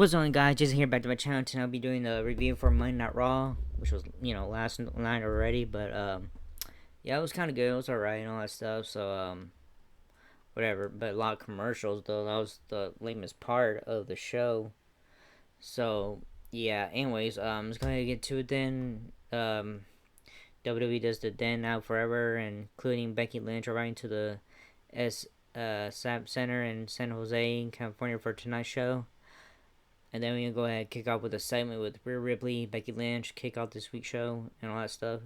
What's going on, guys? Jason here, back to my channel. Tonight I'll be doing the review for Monday Night Raw, which was, last night already, but, yeah, it was kind of good. It was alright and all that stuff, so, whatever. But a lot of commercials, though. That was the lamest part of the show. So, yeah, anyways, let's go ahead and get to it then. WWE does the Then Now Forever, including Becky Lynch arriving to the SAP Center in San Jose, California for tonight's show. And then we're going to go ahead and kick off with a segment with Rhea Ripley, Becky Lynch, kick off this week's show, and all that stuff.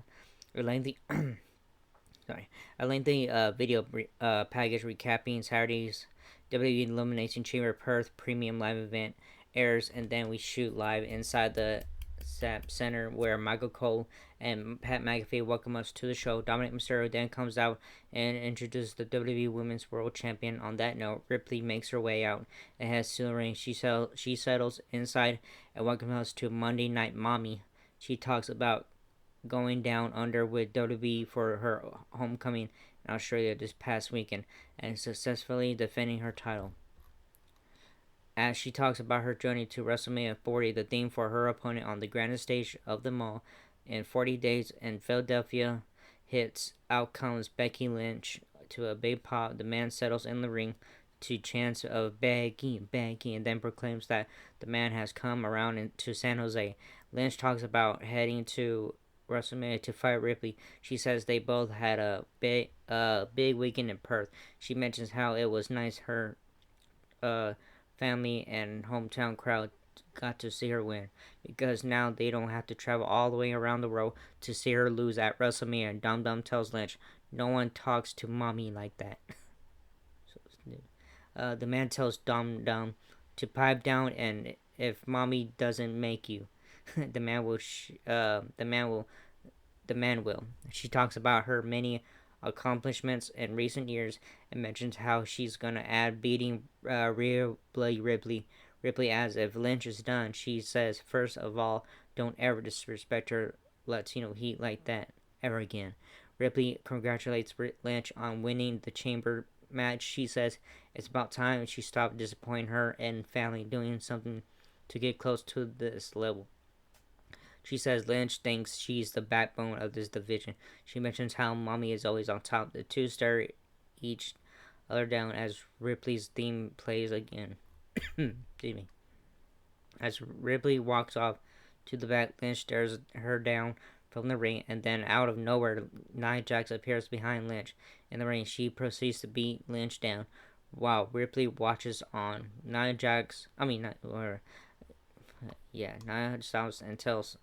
A lengthy, video package recapping Saturday's WWE Elimination Chamber Perth Premium Live event airs, and then we shoot live inside the SAP Center where Michael Cole and Pat McAfee welcome us to the show. Dominic Mysterio then comes out and introduces the WWE Women's World Champion. On that note, Ripley makes her way out and heads to the ring. She settles inside and welcomes us to Monday Night Mommy. She talks about going down under with WWE for her homecoming in Australia this past weekend and successfully defending her title. As she talks about her journey to WrestleMania 40, the theme for her opponent on the grandest stage of them all in 40 days in Philadelphia hits. Out comes Becky Lynch to a big pop. The man settles in the ring to chants of Becky, Becky, and then proclaims that the man has come around to San Jose. Lynch talks about heading to WrestleMania to fight Ripley. She says they both had a big weekend in Perth. She mentions how it was nice her family and hometown crowd got to see her win because now they don't have to travel all the way around the world to see her lose at WrestleMania. And Dum Dum tells Lynch, "No one talks to mommy like that." The man tells Dum Dum to pipe down, and if mommy doesn't make you, the man will. The man will. She talks about her many accomplishments in recent years and mentions how she's gonna add beating Rhea Ripley as if Lynch is done. She says, first of all, don't ever disrespect her Latino heat like that ever again. Ripley congratulates Lynch on winning the chamber match. She says it's about time she stopped disappointing her and family, doing something to get close to this level. She says Lynch thinks she's the backbone of this division. She mentions how mommy is always on top. The two stare each other down as Ripley's theme plays again. Excuse me. As Ripley walks off to the back, Lynch stares her down from the ring, and then out of nowhere, Nia Jax appears behind Lynch in the ring. She proceeds to beat Lynch down while Ripley watches on. Nia stops and tells.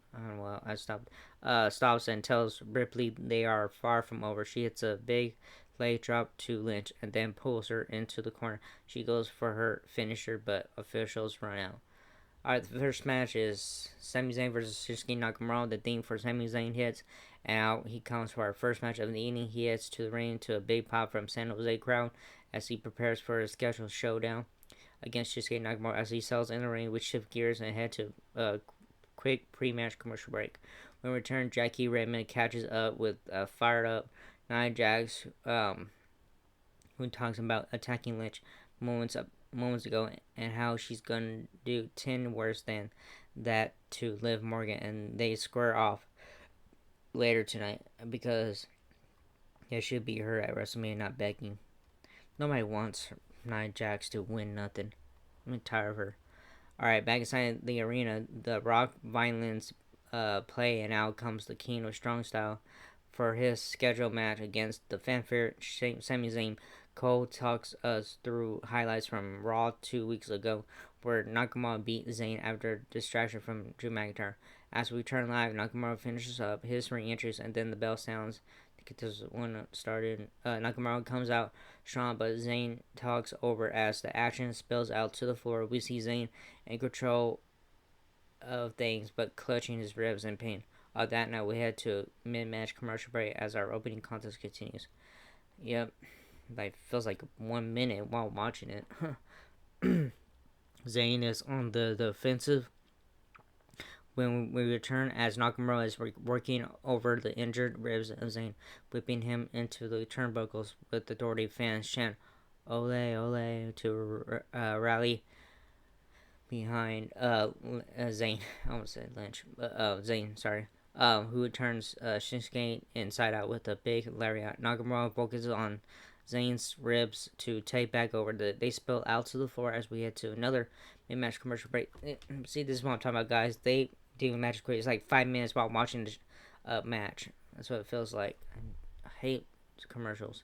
Stops and tells Ripley they are far from over. She hits a big leg drop to Lynch and then pulls her into the corner. She goes for her finisher, but officials run out. Alright, the first match is Sami Zayn versus Shinsuke Nakamura. The theme for Sami Zayn hits, and out he comes for our first match of the evening. He heads to the ring to a big pop from San Jose crowd as he prepares for his scheduled showdown against Shinsuke Nakamura. As he settles in the ring, we shift gears and head to a quick pre-match commercial break. When we return, Jackie Redmond catches up with fired up Nia Jax, who talks about attacking Lynch moments ago and how she's gonna do 10 worse than that to Liv Morgan, and they square off later tonight because it should be her at WrestleMania, not Becky. Nobody wants Nia Jax to win nothing. I'm tired of her. Alright, back inside the arena, the Rock violins play, and out comes the King of Strong Style for his scheduled match against the fanfare Sami Zayn. Cole talks us through highlights from Raw 2 weeks ago, where Nakamura beat Zayn after distraction from Drew McIntyre. As we turn live, Nakamura finishes up his ring entries, and then the bell sounds to get this one started. Nakamura comes out strong, but Zayn talks over as the action spills out to the floor. We see Zayn in control of things, but clutching his ribs in pain. That night, we head to a mid-match commercial break as our opening contest continues. Yep. Like, feels like 1 minute while watching it. Zayn is on the offensive when we return, as Nakamura is working over the injured ribs of Zayn, whipping him into the turnbuckles with authority. Fans chant "Ole, Ole" to rally behind Zayn. I almost said Lynch. Zayn, sorry. Who turns Shinsuke inside out with a big lariat. Nakamura focuses on Zayn's ribs to take back over. They spill out to the floor as we head to another mid-match commercial break. See, this is what I'm talking about, guys. They do match quick. It's like 5 minutes while watching the match. That's what it feels like. I hate commercials.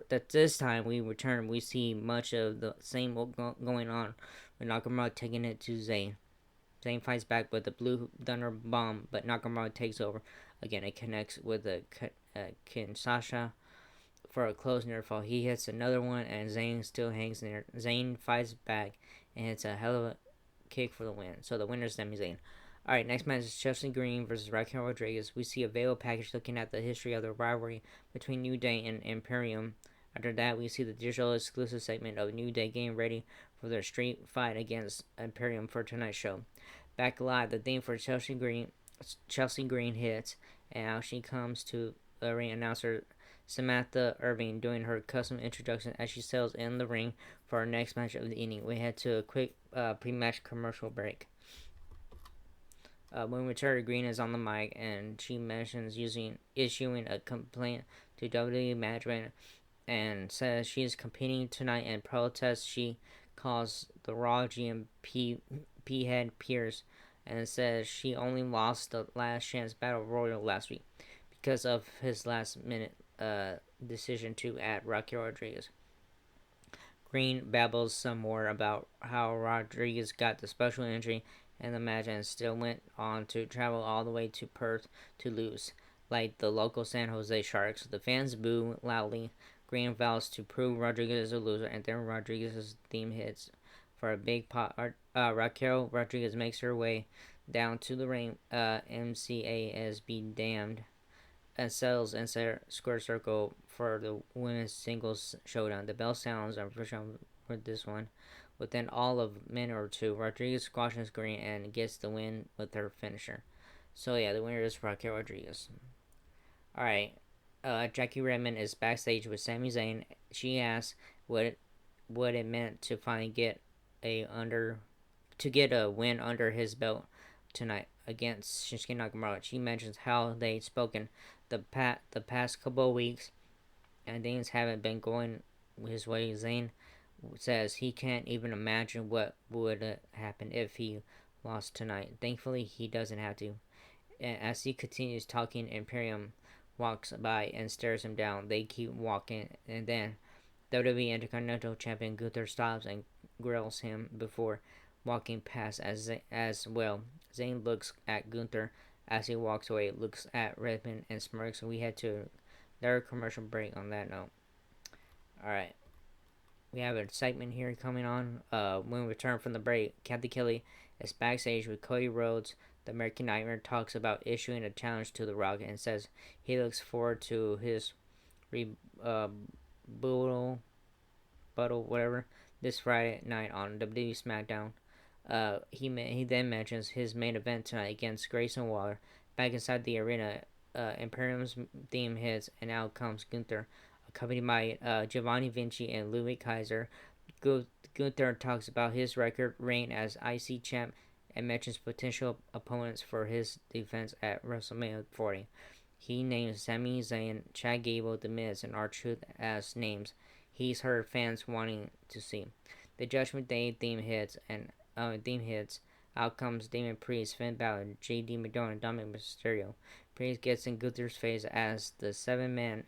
That this time we return, we see much of the same going on with Nakamura taking it to Zayn. Zayn fights back with the Blue Thunder Bomb, but Nakamura takes over. Again, it connects with a Kinshasa for a close near fall. He hits another one, and Zayn still hangs there. Zayn fights back and hits a hell of a kick for the win. So the winner is Sami Zayn. Alright, next match is Chelsea Green versus Raquel Rodriguez. We see a veil package looking at the history of the rivalry between New Day and Imperium. After that, we see the digital exclusive segment of New Day getting ready for their street fight against Imperium for tonight's show. Back live, the theme for Chelsea Green hits, and out she comes to the ring announcer Samantha Irving doing her custom introduction as she sails in the ring for our next match of the evening. We head to a quick pre-match commercial break. When Richard Green is on the mic, and she mentions issuing a complaint to WWE management and says she is competing tonight and protests. She calls the Raw GM head Pierce and says she only lost the last chance battle royal last week because of his last minute decision to add Raquel Rodriguez. Green babbles some more about how Rodriguez got the special injury in the match and still went on to travel all the way to Perth to lose, like the local San Jose Sharks. The fans boo loudly. Green vows to prove Rodriguez is a loser, and then Rodriguez's theme hits for a big pot. Raquel Rodriguez makes her way down to the ring. MCAS be damned, and settles inside square circle for the women's singles showdown. The bell sounds. I'm pretty sure with this one. Within all of a minute or two, Rodriguez squashes Green and gets the win with her finisher. So yeah, the winner is Raquel Rodriguez. Alright, Jackie Redmond is backstage with Sami Zayn. She asks what it meant to finally get a win under his belt tonight against Shinsuke Nakamura. She mentions how they'd spoken the past couple of weeks and things haven't been going his way. Zayn says he can't even imagine what would happen if he lost tonight. Thankfully, he doesn't have to. And as he continues talking, Imperium walks by and stares him down. They keep walking, and then WWE Intercontinental Champion Gunther stops and grills him before walking past as well. Zayn looks at Gunther as he walks away, looks at Redmond and smirks. We head to their commercial break on that note. Alright. We have a segment here coming on. When we return from the break, Kathy Kelly is backstage with Cody Rhodes. The American Nightmare talks about issuing a challenge to The Rock and says he looks forward to his whatever this Friday night on WWE SmackDown. He then mentions his main event tonight against Grayson Waller. Back inside the arena, Imperium's theme hits, and out comes Gunther, accompanied by Giovanni Vinci and Louis Kaiser. Gunther talks about his record reign as IC champ and mentions potential opponents for his defense at WrestleMania 40. He names Sami Zayn, Chad Gable, The Miz, and R-Truth as names he's heard fans wanting to see. The Judgment Day theme hits. Out comes Damon Priest, Finn Balor, J.D. McDonald, and Dominic Mysterio. Priest gets in Gunther's face as the 7-man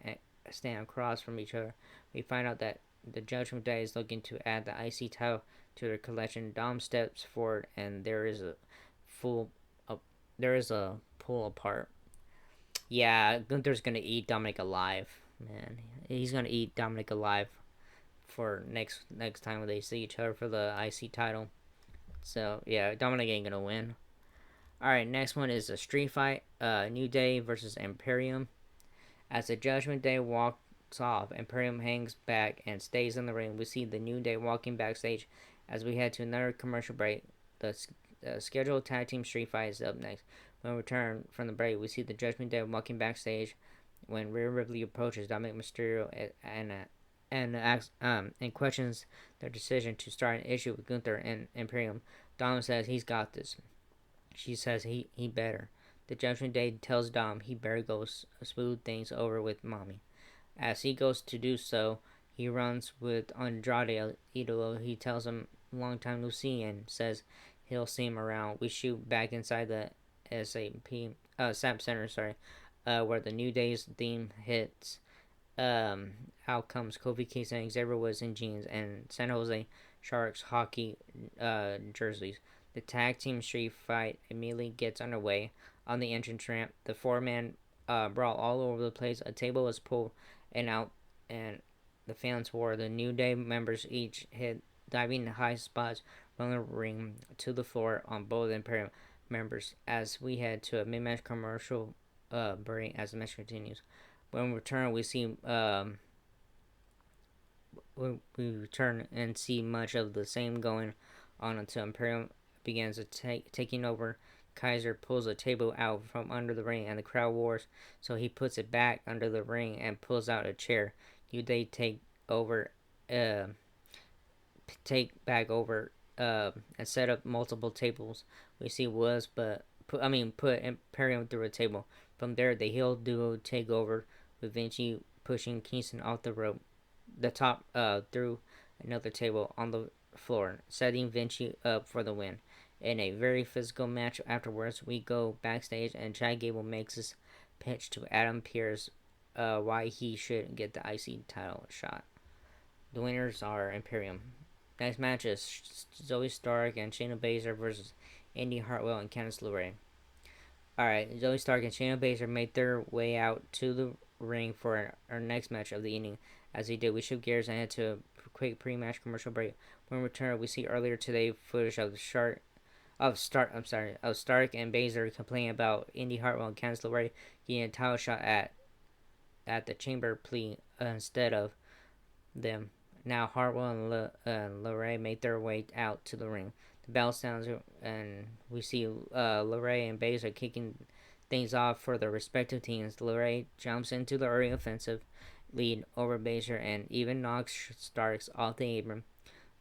stand across from each other. We find out that the Judgment Day is looking to add the IC title to their collection. Dom steps forward, and there is a pull apart. Yeah, Gunther's gonna eat Dominic alive, man. He's gonna eat Dominic alive for next time when they see each other for the IC title. So yeah, Dominic ain't gonna win. Alright, next one is a street fight. New Day versus Imperium. As the Judgment Day walks off, Imperium hangs back and stays in the ring. We see the New Day walking backstage as we head to another commercial break. The scheduled tag team street fight is up next. When we return from the break, we see the Judgment Day walking backstage when Rhea Ripley approaches Dominic Mysterio and questions their decision to start an issue with Gunther and Imperium. Dom says he's got this. She says he better. The Judgment Day tells Dom he better go smooth things over with Mommy. As he goes to do so, he runs with Andrade Idolo. He tells him long time no see and says he'll see him around. We shoot back inside the SAP Center, where the New Day's theme hits. Out comes Kofi Kingston and Xavier Woods in jeans and San Jose Sharks hockey jerseys. The tag team street fight immediately gets underway on the entrance ramp. The four-man brawl all over the place. A table is pulled and out, and the fans war. The New Day members each hit diving high spots from the ring to the floor on both Imperium members as we head to a mid-match commercial break as the match continues. When we return, we return and see much of the same going on until Imperium begins taking over. Kaiser pulls a table out from under the ring and the crowd wars, so he puts it back under the ring and pulls out a chair. They over, uh, take back over, and set up multiple tables. We see Woods, put Imperium through a table. From there, the heel duo take over with Vinci pushing Kingston off the top, through another table on the floor, setting Vinci up for the win. In a very physical match afterwards, we go backstage and Chad Gable makes his pitch to Adam Pearce why he should get the IC title shot. The winners are Imperium. Next match is Zoe Stark and Shayna Baszler versus Indy Hartwell and Candice LeRae. Alright, Zoe Stark and Shayna Baszler made their way out to the ring for our next match of the evening. As they did, we shift gears and head to a quick pre-match commercial break. When we return, we see earlier today footage of Stark and Baszler complaining about Indy Hartwell and Candice LeRae getting a title shot at the Chamber plea instead of them. Now Hartwell and LeRae make their way out to the ring. The bell sounds and we see LeRae and Baszler kicking things off for their respective teams. LeRae jumps into the early offensive lead over Baszler and even knocks Starks off the apron.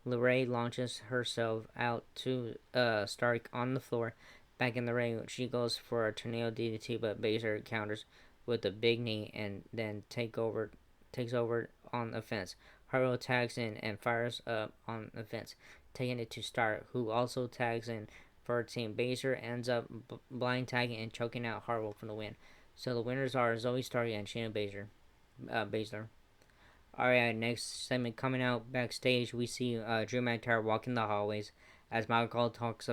LeRae launches herself out to Stark on the floor. Back in the ring, she goes for a tornado DDT, but Baszler counters with a big knee and then takes over on offense. Hartwell tags in and fires up on offense, taking it to Stark, who also tags in for her team. Baszler ends up blind tagging and choking out Hartwell for the win. So the winners are Zoe Stark and Shayna Baszler. Alright, next segment coming out backstage, we see Drew McIntyre walking the hallways as Michael talks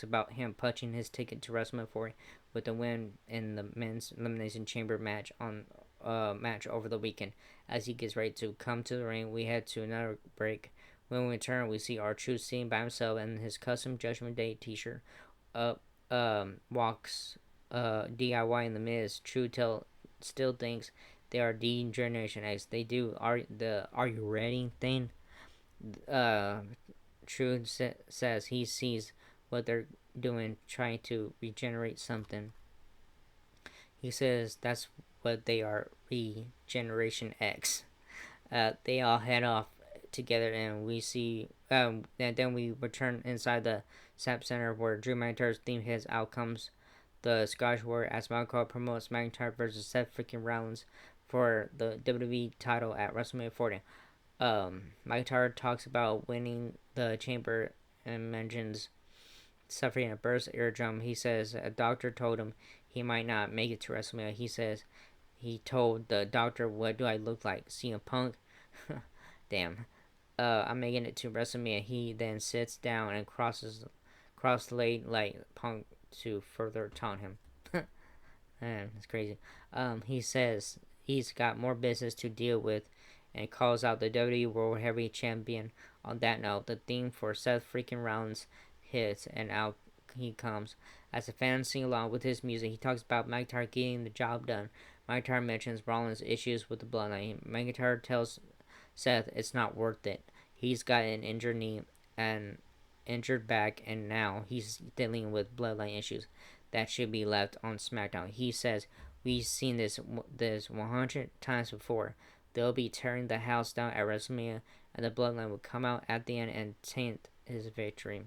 about him punching his ticket to WrestleMania 40 with the win in the men's elimination chamber match over the weekend. As he gets ready to come to the ring, we head to another break. When we return, we see R-Truth sitting by himself in his custom Judgment Day t-shirt. Walks DIY in the Miz. Still thinks they are the Generation X. They do Are you ready thing. Truth says he sees what they're doing, trying to regenerate something. He says that's what they are, Regeneration X. They all head off together, and we see, and then we return inside the SAP Center where Drew McIntyre's theme hits. Out comes the Scottish Warrior as Michael promotes McIntyre versus Seth freaking Rollins for the WWE title at WrestleMania 40. McIntyre talks about winning the chamber and mentions suffering a burst eardrum. He says a doctor told him he might not make it to WrestleMania. He says he told the doctor, "What do I look like? CM Punk?" Damn. I'm making it to WrestleMania. He then sits down and cross-legged like Punk to further taunt him. Man, that's crazy. He says he's got more business to deal with and calls out the WWE World Heavyweight Champion. On that note, the theme for Seth freaking Rollins hits and out he comes. As the fans sing along with his music, he talks about McIntyre getting the job done. McIntyre mentions Rollins' issues with the bloodline. McIntyre tells Seth it's not worth it. He's got an injured knee and injured back, and now he's dealing with bloodline issues that should be left on SmackDown. He says we've seen this 100 times before. They'll be tearing the house down at WrestleMania, and the Bloodline will come out at the end and taint his victory.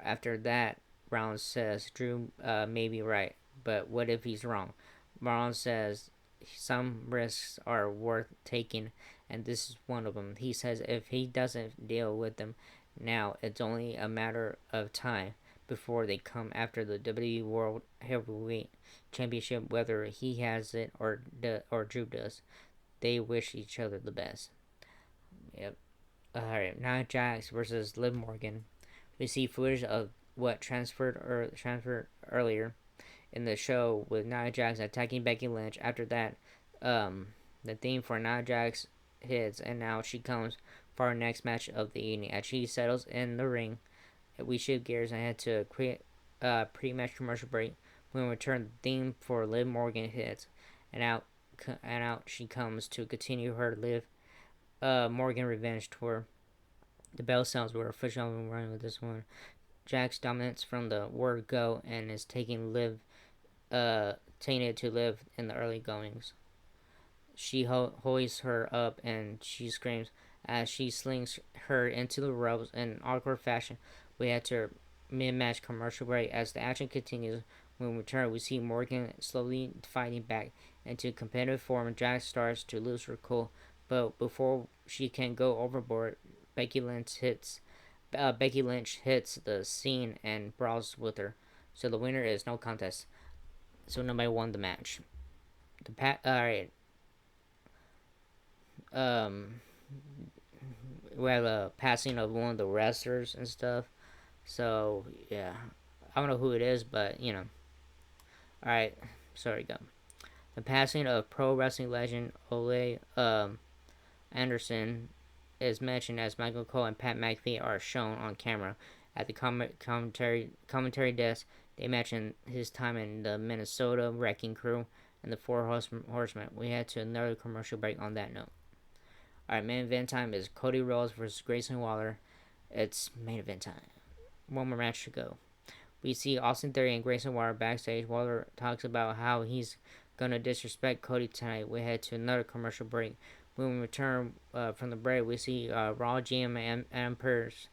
After that, Rollins says Drew may be right, but what if he's wrong? Rollins says some risks are worth taking, and this is one of them. He says if he doesn't deal with them now, it's only a matter of time before they come after the WWE World Heavyweight Championship, whether he has it or Drew does. They wish each other the best. Yep. Alright, Nia Jax versus Liv Morgan. We see footage of what transferred earlier in the show with Nia Jax attacking Becky Lynch. After that, the theme for Nia Jax hits, and now she comes for our next match of the evening. As she settles in the ring, we shift gears and head to a pre-match commercial break. When we return, the theme for Liv Morgan hits, and out she comes to continue her Liv Morgan revenge tour. The bell sounds. We're officially running with this one. Jax dominates from the word go and is taking tainted to Liv in the early goings. She hoists her up and she screams as she slings her into the ropes in awkward fashion. We head to a mid-match commercial break. As the action continues, when we return, we see Morgan slowly fighting back into competitive form. Jax starts to lose her cool, but before she can go overboard, Becky Lynch hits the scene and brawls with her. So the winner is no contest. So nobody won the match. Alright. We have a passing of one of the wrestlers and stuff. So yeah, I don't know who it is, but you know. Alright, sorry, go. The passing of pro wrestling legend Ole Anderson is mentioned as Michael Cole and Pat McAfee are shown on camera at the commentary desk. They mention his time in the Minnesota Wrecking Crew and the Four Horsemen. We head to another commercial break on that note. Alright, main event time is Cody Rhodes versus Grayson Waller. It's main event time. One more match to go. We see Austin Theory and Grayson Waller backstage. Waller talks about how he's gonna disrespect Cody tonight. We head to another commercial break. When we return from the break, we see Raw GM and Empress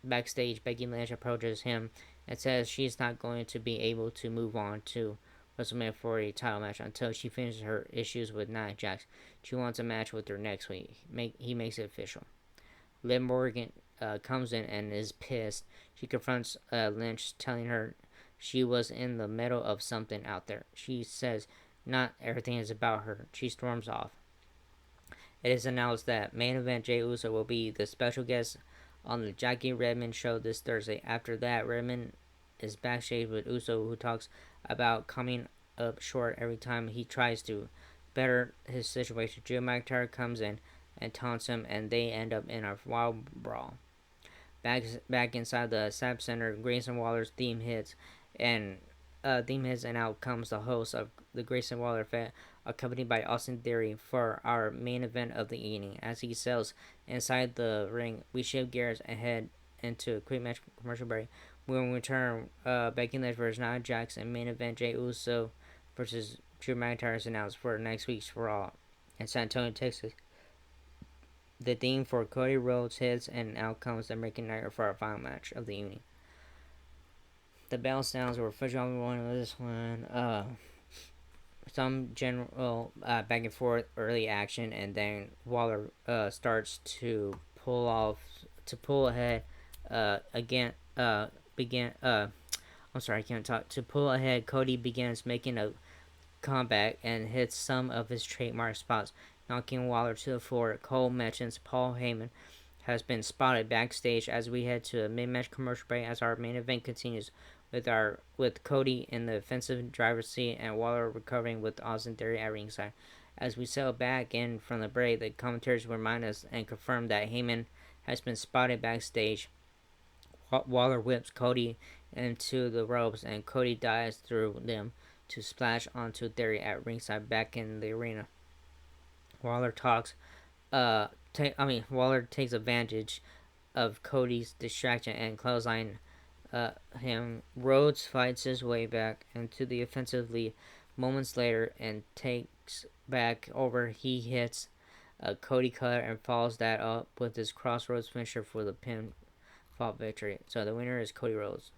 backstage. Becky Lynch approaches him and says she's not going to be able to move on to WrestleMania for a title match until she finishes her issues with Nia Jax. She wants a match with her next week. He makes it official. Liv Morgan comes in and is pissed. She confronts Lynch, telling her she was in the middle of something out there. She says not everything is about her. She storms off. It is announced that main event Jey Uso will be the special guest on the Jackie Redmond show this Thursday. After that, Redmond is backstage with Uso, who talks about coming up short every time he tries to better his situation. Drew McIntyre comes in and taunts him, and they end up in a wild brawl. Back inside the SAP Center, Grayson Waller's theme hits, and out comes the host of the Grayson Waller Fest, accompanied by Austin Theory for our main event of the evening. As he sells inside the ring, we shift gears and head into a quick match commercial break. When we return, Becky Lynch versus Nia Jax, and main event Jey Uso versus Drew McIntyre is announced for next week's Raw in San Antonio, Texas. The theme for Cody Rhodes hits, and out comes the American Nightmare for our final match of the evening. The bell sounds. We're officially one with this one. Some general back and forth early action, and then Waller starts to pull ahead again. I'm sorry, I can't talk. To pull ahead, Cody begins making a comeback and hits some of his trademark spots, knocking Waller to the floor. Cole mentions Paul Heyman has been spotted backstage as we head to a mid-match commercial break as our main event continues with Cody in the offensive driver's seat and Waller recovering with Austin Theory at ringside. As we settle back in from the break, the commentators remind us and confirm that Heyman has been spotted backstage. Waller whips Cody into the ropes and Cody dives through them to splash onto Theory at ringside back in the arena. Waller takes advantage of Cody's distraction and clothesline him. Rhodes fights his way back into the offensive lead, Moments later, and takes back over, he hits a Cody cutter and follows that up with his crossroads finisher for the pinfall victory. So the winner is Cody Rhodes.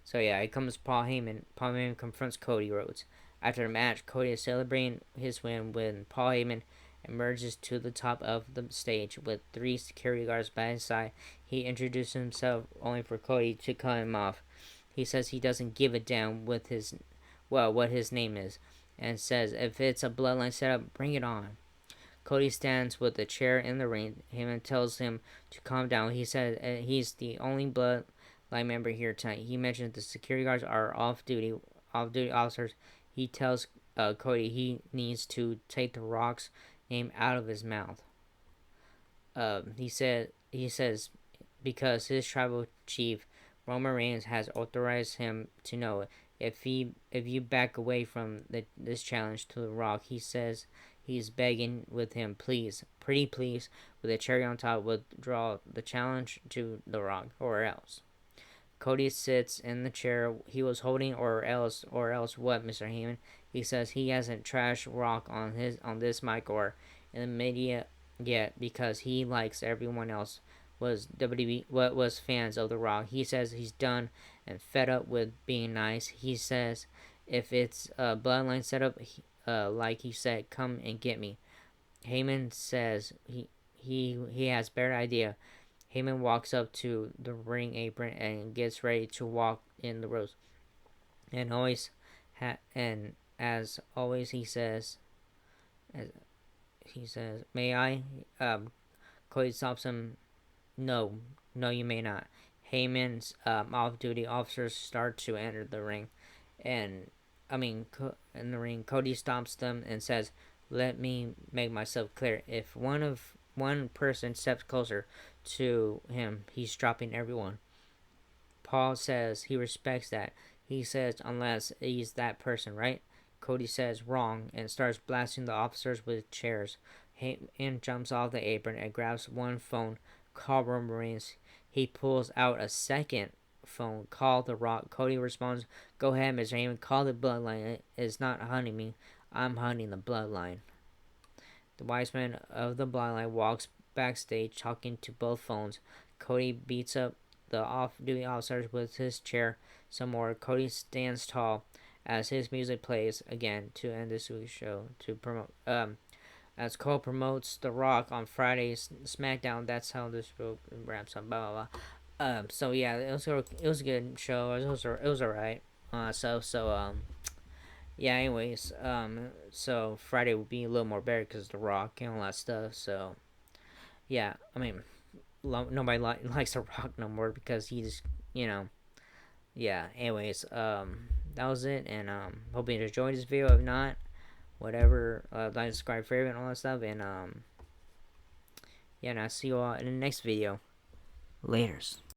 So yeah, here comes Paul Heyman. Paul Heyman confronts Cody Rhodes. After the match, Cody is celebrating his win when Paul Heyman emerges to the top of the stage with 3 security guards by his side. He introduces himself only for Cody to cut him off. He says he doesn't give a damn with what his name is, and says if it's a bloodline setup, bring it on. Cody stands with a chair in the ring. Heyman tells him to calm down. He said he's the only bloodline member here tonight. He mentions the security guards are off-duty officers. He tells Cody he needs to take the Rock's name out of his mouth. He says because his tribal chief Roman Reigns has authorized him to know if you back away from this challenge to the Rock. He says he's begging with him, please, pretty please, with a cherry on top, withdraw the challenge to the Rock, or else. Cody sits in the chair he was holding, or else what, Mr. Heyman? He says he hasn't trashed Rock on this mic or in the media yet because he likes everyone else was fans of The Rock. He says he's done and fed up with being nice. He says if it's a bloodline setup, like he said, come and get me. Heyman says he has better idea. Heyman walks up to the ring apron and gets ready to walk in the ropes. And as always he says, may I? Cody stops him. No, you may not. Heyman's off-duty officers start to enter the ring, in the ring, Cody stops them and says, "Let me make myself clear. If one person steps closer to him, he's dropping everyone." Paul says he respects that. He says, "Unless he's that person, right?" Cody says, "Wrong," and starts blasting the officers with chairs. Heyman jumps off the apron and grabs one phone. Call Roman Reigns. He pulls out a second phone. Call The Rock. Cody responds, "Go ahead, Mr. Heyman. Call the bloodline. It's not hunting me. I'm hunting the bloodline." The wise man of the bloodline walks backstage talking to both phones. Cody beats up the off-duty officers with his chair some more. Cody stands tall as his music plays again to end this week's show to promote as Cole promotes The Rock on Friday's SmackDown. That's how this show wraps up. Blah blah blah. So yeah, it was a good show. It was alright. Yeah. Anyways, so Friday will be a little more better because The Rock and all that stuff. So yeah, nobody likes The Rock no more because he's yeah. Anyways, that was it, and hope you enjoyed this video. If not, whatever, like, subscribe, favorite, and all that stuff, and yeah, and I'll see you all in the next video. Laters.